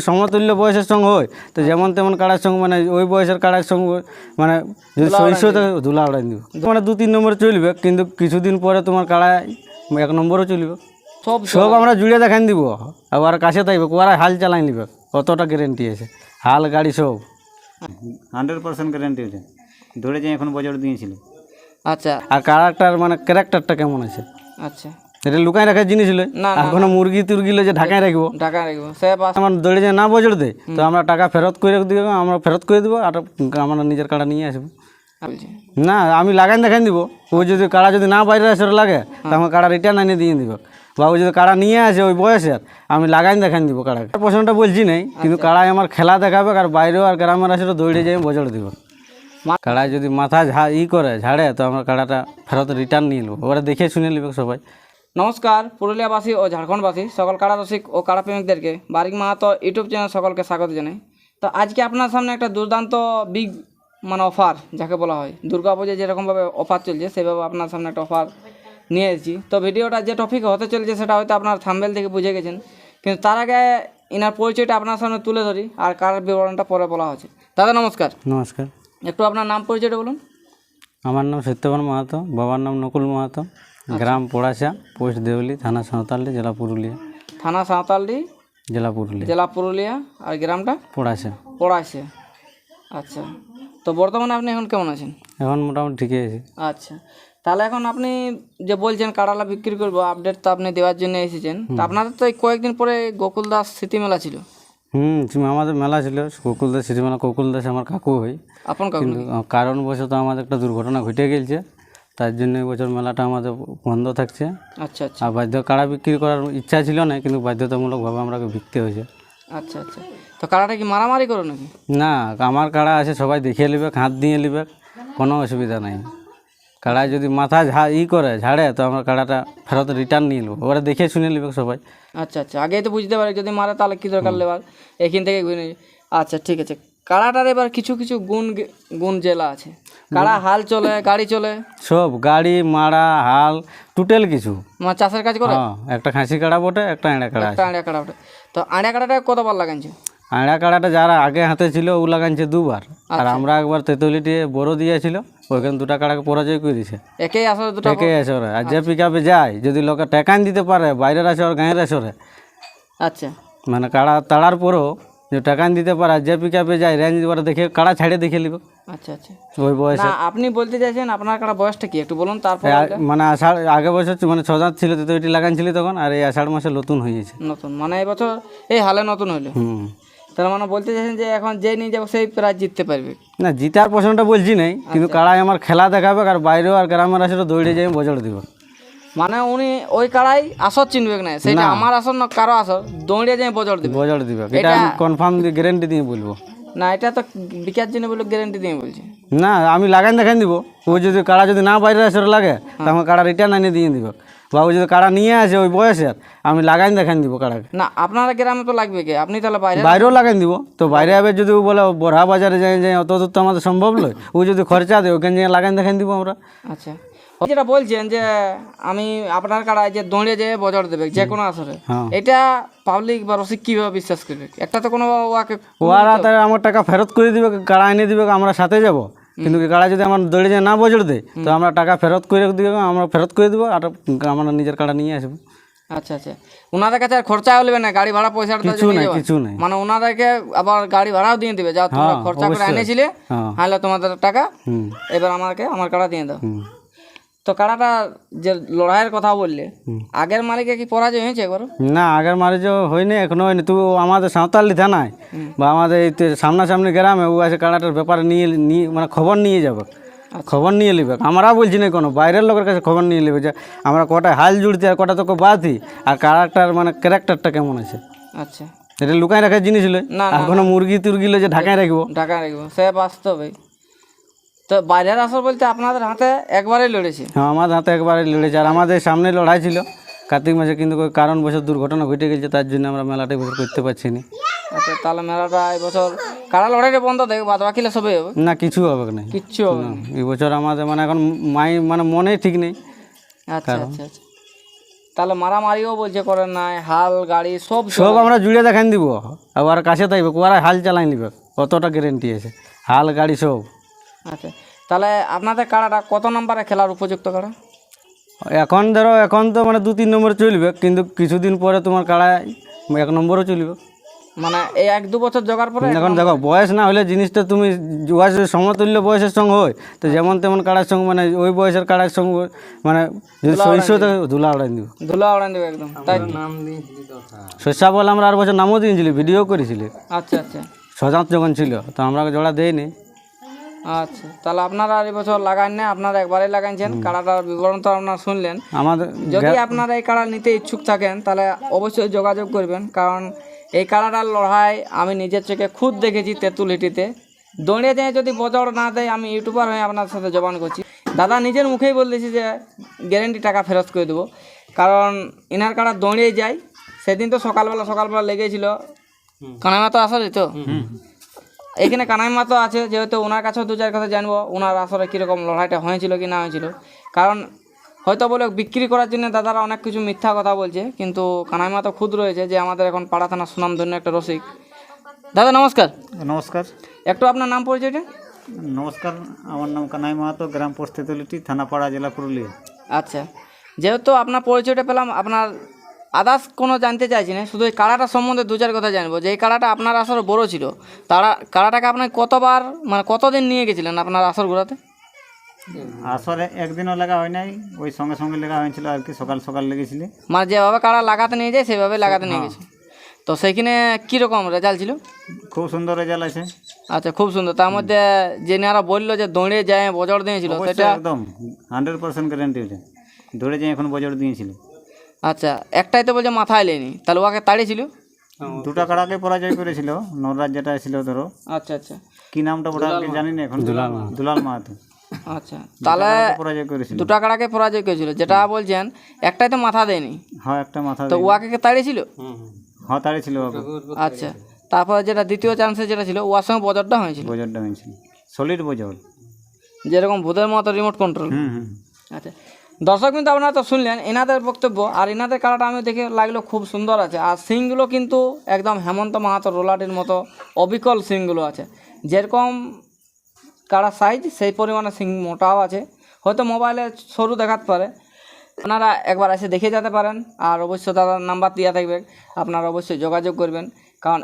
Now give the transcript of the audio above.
সমতুল্য বয়সের সঙ্গে হয় তো যেমন তেমন কাড়ার সঙ্গে মানে ওই বয়সের কাড়ার সঙ্গে মানে যদি সহিষ্ণু ধুলা উড়াই দিব মানে 2-3 নম্বর চলবে, কিন্তু কিছুদিন পরে তোমার কাড়া 1 নম্বরও চলবে। সব আমরা জুড়ে দেখান দিব, আবার কাছে থাকবে ওরা হাল চালাই নিবে, কতটা গ্যারেন্টি আছে হাল গাড়ি সব 100% গ্যারান্টি আছে। ধরে যে এখন বজর দিয়েছিল। আচ্ছা আর কাড়াটার মানে ক্যারেক্টারটা কেমন আছে, আচ্ছা এটা লুকাই রাখার জিনিস হলো। আর কোনো মুরগি তুরগি যে ঢাকায় রাখবো, সে আমার দৌড়ে যে না বজর দেয় তো আমরা টাকা ফেরত করে দিব, আমরা ফেরত করে দেবো আর আমরা নিজের কাড়া নিয়ে আসবো। না আমি লাগাই দেখাই দিব, ও যদি কাড়া যদি না বাইরে আসে লাগে তো আমার কাড়া রিটার্ন এনে দিয়ে দিব, বা ও যদি কাড়া নিয়ে আসে ওই বয়সের আমি লাগাই দেখাই দিব কাড়া। পছন্দটা বলছি নাই, কিন্তু কাড়াই আমার খেলা দেখাবে আর বাইরেও আর গ্রামের আসে দৌড়ে যাই বজর দিব। কাড়ায় যদি মাথা করে ঝাড়ে তো আমরা কাড়াটা ফেরত রিটার্ন নিয়ে নেবো, ওরা দেখে শুনে নেবে সবাই। নমস্কার পুরুলিয়াবাসী ও ঝাড়খণ্ডবাসী সকল কাড়া রসিক ও কাড়া প্রেমিকদেরকে বারিক মাহাতো ইউটিউব চ্যানেল সকলকে স্বাগত জানাই। তো আজকে আপনার সামনে একটা দুর্দান্ত বিগ মানে অফার যাকে বলা হয়, দুর্গাপূজায় যেরকমভাবে অফার চলছে সেভাবে আপনার সামনে একটা অফার নিয়ে এসেছি। তো ভিডিওটা যে টপিক হতে চলেছে সেটা হয়তো আপনার থাম্বনেল থেকে বুঝে গেছেন, কিন্তু তার আগে ইনার পরিচয়টা আপনার সামনে তুলে ধরি আর কার বিবরণটা পরে বলা হচ্ছে। দাদা নমস্কার। নমস্কার। একটু আপনার নাম পরিচয়টা বলুন। আমার নাম সত্যবান মাহাতো, বাবার নাম নকুল মাহাতো, গ্রাম পোড়াশা, পোস্ট দেউলি, থানা সাঁওতালডি, জেলা পুরুলিয়া। থানা সাঁওতালডি, জেলা পুরুলিয়া। আর গ্রামটা পোড়াশা। আচ্ছা, তো বর্তমানে আপনি এখন কেমন আছেন? এখন মোটামুটি ঠিকই আছে। আচ্ছা, তাহলে এখন আপনি যে বলছেন কাড়ালা বিক্রি করবো, আপডেট তো আপনি দেওয়ার জন্য এসেছেন। তো আপনাদের তো এই কয়েকদিন পরে গোকুল দাস স্মৃতি মেলা ছিল। আমাদের মেলা ছিল গোকুল দাস স্মৃতি মেলা। গোকুল দাস আমার কাকু হয়, আপন কাকু। কিন্তু কারণবশত আমাদের একটা দুর্ঘটনা ঘটে গেছে, তার জন্য এবছর মেলাটা আমাদের বন্ধ থাকছে। আচ্ছা আচ্ছা। আর বাধ্য কাড়া বিক্রি করার ইচ্ছা ছিল না, কিন্তু বাধ্যতামূলকভাবে আমাকে বিকতে হয়েছে। আচ্ছা আচ্ছা, তো কাড়াটা কি মারামারি করো নাকি? না, আমার কাড়া আছে, সবাই দেখিয়ে নেবে, হাত দিয়ে নেবে, কোনো অসুবিধা নাই। কাড়ায় যদি মাথা করে ঝাড়ে তো আমরা কাড়াটা ফেরত রিটার্ন নিয়ে নেবো, ওরা দেখে শুনে নেবে সবাই। আচ্ছা আচ্ছা, আগেই তো বুঝতে পারি যদি মারে তাহলে কী দরকার নেবার, এখান থেকে ঘুরে। আচ্ছা ঠিক আছে, কাড়াটার এবার কিছু কিছু গুণ জেলা আছে। কাড়া হাল চলে, গাড়ি চলে, সব গাড়ি মারা হাল টোটাল কিছু। মানে চাষের কাজ করে। একটা খাসি কাড়া বটে, একটা আড়া কাড়া আছে। আড়া কাড়া ওটা, তো আড়া কাড়াটা কতবার লাগাইছে? আড়া কাড়াটা যারা আগে হাতে ছিল ও লাগাইছে 2 বার, আর আমরা একবার তেতুলিটি বড় দিয়েছিল, ওইখানে 2টা কাড়াকে পরাজয় করে দিয়েছে। একেই আসলে দুটো একেই আসে ওরা। আর যে পিকআপে যায় যদি লোকে টেকান দিতে পারে, বাইরের আসে ওর গাঁয়ের আসরে, আচ্ছা মানে কাড়া তাড়ার পরও যে টাকান দিতে পারে, যে পিকআপে যায় রেঞ্জ ওরা দেখে কাড়া ছাড়ে দেখে নিব। আচ্ছা আচ্ছা, ওই বয়সে। না আপনি বলতে চাইছেন আপনার কাড়া বয়সটা কি একটু বলুন তারপর। মানে আষাঢ় আগে বছর মানে 6 দাঁত ছিল তো ওইটি লাগানছিল তখন, আর এই আষাঢ় মাসে নতুন হয়েছে। নতুন মানে এই বছর এই হালে নতুন হইলো। তার মানে বলতে চাইছেন যে এখন যে নিয়ে যাবো সেই প্রাইজ জিততে পারবে? না, জিতার পছন্দটা বলছি নাই, কিন্তু কাড়াই আমার খেলা দেখাবে আর বাইরেও আর গ্রামের আসে দৌড়ে যাই বজড় দিব। মানে উনি ওই কাড়াই আসর চিনবে না, সেটা আমার আসর না কারো আসর, দৌড়ে যাই বজড় দিবে। এটা আমি কনফার্ম গ্যারেন্টি দিয়ে বলবো। না এটা তো বিকার জন্য বলে গ্যারেন্টি দিয়ে বলছি। না, আমি লাগাই দেখাই দিব, ও যদি কাড়া যদি না বাইরে আসরে লাগে তো আমার কাড়া রিটার্ন এনে দিয়ে দিব, বা ও যদি কাড়া নিয়ে আসে ওই বয়সের আমি লাগাই দেখাই দিব কাড়াকে। না আপনারা গ্রামে তো লাগবে কি, আপনি তাহলে বাইরেও লাগাই দিব। তো বাইরে আবার যদি ও বলে বড়া বাজারে যাই অত দূর তো আমাদের সম্ভব নয়, ও যদি খরচা দেয় ওখানে যাই লাগাই দেখাই দিব আমরা। আচ্ছা, যেটা বলছেন যে আমি আপনার কাড়ায় যে দৌড়ে যেয়ে বজর দেবে যে কোনো আসরে, এটা পাবলিক বা রসিক কিভাবে বিশ্বাস করবে? একটা তো কোনো ওরা তারা আমার টাকা ফেরত করে দিবে, কাড়া এনে দিবে, আমরা সাথে যাব, কিন্তু কাড়া যদি আমার দৌড়ে যায় না বজর দেয় তো আমরা টাকা ফেরত করে দিবে, আমরা ফেরত করে দেবো আর আমরা নিজের কাড়া নিয়ে আসবো। আচ্ছা আচ্ছা, ওনাদের কাছে আর খরচা হলে না, গাড়ি ভাড়া পয়সাটা কিছু নাই, মানে ওনাদেরকে আবার গাড়ি ভাড়াও দিয়ে দিবে, যা তোমরা খরচা করে এনেছিলে হাইলে তোমাদের টাকা, এবার আমাকে আমার কাড়া দিয়ে দাও। তো কাড়াটা যে লড়াইয়ের কথা বললে, আগের মালিকে কি পরাজয় হয়েছে একবার? না, আগের মারিজ হয়নি, এখনো হয়নি। তুই আমাদের সাঁওতালি থানায় বা আমাদের এই সামনাসামনি গ্রামে ও আছে কাড়াটার ব্যাপারে নিয়ে মানে খবর নিয়ে যাবে, খবর নিয়ে নেবে। আমরা বলছি না, কোনো বাইরের লোকের কাছে খবর নিয়ে নেবে যে আমরা কটা হাল জুড়তে আর কটা তোকে বাঁধি, আর কাড়াটার মানে ক্যারেক্টারটা কেমন আছে। আচ্ছা, এটা লুকাই রাখার জিনিস হলো। আর কোনো মুরগি তুরগি যে ঢাকায় রাখবো, সে বাস্তবে। তো বাইরের আসর বলতে আপনাদের হাতে একবারই লড়েছে? হ্যাঁ, আমাদের হাতে একবারই লড়েছে, আর আমাদের সামনে লড়াই ছিল কার্তিক মাসে, কিন্তু ওই কারণবশত দুর্ঘটনা ঘটে গেছে, তার জন্য আমরা মেলাটা এবছর করতে পারছি না। আচ্ছা, তাহলে মেলাটা এবছর কাড়া লড়াইটা বন্ধ দেখবে, বাদ বাকিলে সবই হবে? না, কিছু হবে না, কিচ্ছু হবে না এই বছর আমাদের মানে এখন মানে মনে ঠিক নেই। আচ্ছা আচ্ছা আচ্ছা, তাহলে মারামারিও বলছে করেন নাই, হাল গাড়ি সব সব আমরা জুড়ে দেখান দিব, আবার কাছে থাকবে ওরা হাল চালাই নিবে, অতটা গ্যারেন্টি আছে, হাল গাড়ি সব। আচ্ছা, তাহলে আপনাদের কাড়াটা কত নম্বরে খেলার উপযুক্ত কাড়া? এখন ধরো এখন তো মানে 2-3 নম্বর চলবে, কিন্তু কিছুদিন পরে তোমার কাড়ায় 1 নম্বরও চলবে। মানে এই 1-2 বছর জোগাড় পরে এখন দেখো বয়স না হলে জিনিসটা তুমি বয়সের সমতুল্য বয়সের সঙ্গে হয়, তো যেমন তেমন কাড়ার সঙ্গে মানে ওই বয়সের কাড়ার সঙ্গে মানে যদি শস্য ধুলা উড়াই দিব, ধুলা ওড়ান দেবে একদম, তাই তো? শস্যা বলে আমরা আর বছর নামও দিয়েছিলি, ভিডিও করেছিলি, আচ্ছা আচ্ছা সজাত যখন ছিল, তো আমরা জোড়া দেয়নি। আচ্ছা, তাহলে আপনারা আর এই বছর লাগান না, আপনারা একবারই লাগাইছেন। কাড়াটার বিবরণ তো আপনারা শুনলেন। আমাদের যদি আপনারা এই কাড়া নিতে ইচ্ছুক থাকেন তাহলে অবশ্যই যোগাযোগ করবেন, কারণ এই কাড়াটার লড়াই আমি নিজের চোখে খুদ দেখেছি তেঁতুলহিটিতে। দৌড়ে যেয়ে যদি বজড় না দেয়, আমি ইউটিউবার হয়ে আপনার সাথে জবান করছি, দাদা নিজের মুখেই বলতেছি যে গ্যারেন্টি টাকা ফেরত করে দেবো, কারণ ইনার কাড়া দৌড়ে যায়। সেদিন তো সকালবেলা লেগেছিল, কানাই মাতো আসলে তো এখানে কানাই মাতো আছে, যেহেতু ওনার কাছেও 2-4 কথা জানবো ওনার আসলে কীরকম লড়াইটা হয়েছিল কি না হয়েছিল। কারণ হয়তো বলে বিক্রি করার জন্য দাদারা অনেক কিছু মিথ্যা কথা বলছে, কিন্তু কানাই মাতো খুদ রয়েছে যে আমাদের এখন পাড়া থানা সুনামধন্য একটা রসিক। দাদা নমস্কার, নমস্কার। একটু আপনার নাম পরিচয়টা? নমস্কার, আমার নাম কানাই মাহাতো, গ্রাম পোস্ট তেঁতুলিটি, থানাপাড়া, জেলা পুরুলিয়া। আচ্ছা, যেহেতু আপনার পরিচয়টা পেলাম, আপনার আদার্স কোনো জানতে চাইছি না, শুধু এই কাড়াটা সম্বন্ধে 2-4 কথা জানবো। যে এই কাড়াটা আপনার আসরে বড় ছিল, কাড়াটাকে আপনার কতবার মানে কতদিন নিয়ে গেছিলেন আপনার আসর ঘোরাতে? আসলে একদিনও লেগা হয় নাই, ওই সঙ্গে সঙ্গে লেগা হয়েছিল আর কি, সকাল সকাল লেগেছিল। মানে যেভাবে কাড়া লাগাতে নিয়ে যায় সেভাবে লাগাতে নিয়ে গেছে। তো সেইখানে কীরকম রেজাল্ট ছিল? খুব সুন্দর রেজাল্ট আছে। আচ্ছা, খুব সুন্দর। তার মধ্যে যেনারা বললো যে দৌড়ে যায় বজড় দিয়েছিল, অবশ্যই সেটা একদম 100% গ্যারেন্টি ওটা, দৌড়ে যাই এখন বজড় দিয়েছিল। আচ্ছা, একটাই তো বলছে মাথায় লেনি, তাহলে ওকে তাড়িয়েছিল? 2টা কাড়াকে পরাজয় করেছিল, নররাজ যেটা ছিল ধরো, আচ্ছা আচ্ছা কি নামটা ওটা আর কি জানি না এখন, দুলাল মাহাতো। আচ্ছা, তাহলে পরাজয় করেছিল, 2টা কাড়াকে পরাজয় করেছিল, যেটা বলছেন একটাই তো মাথা দেয়নি, হ্যাঁ একটা মাথা তো ওকে তাড়িয়েছিল? হ্যাঁ তাড়িয়েছিল ওকে, আচ্ছা, তারপরে যেটা দ্বিতীয় চান্সে যেটা ছিল ওর সঙ্গে বজরটা হয়েছিল, বজড়টা হয়েছিল সলিড বজড়, যেরকম ভূতের মতো রিমোট কন্ট্রোল। হুম। আচ্ছা, দর্শক কিন্তু আপনারা তো শুনলেন এনাদের বক্তব্য, আর এনাদের কালারটা আমি দেখে লাগলো খুব সুন্দর আছে, আর সিংগুলো কিন্তু একদম হেমন্ত মাহাতো রোলাটির মতো অবিকল সিংগুলো আছে। যেরকম কাড়া সাইজ সেই পরিমাণে সিং মোটাও আছে, হয়তো মোবাইলে সরু দেখাতে পারে। আপনারা একবার এসে দেখে যেতে পারেন, আর অবশ্যই দাদার নাম্বার দেওয়া থাকবে, আপনারা অবশ্যই যোগাযোগ করবেন, কারণ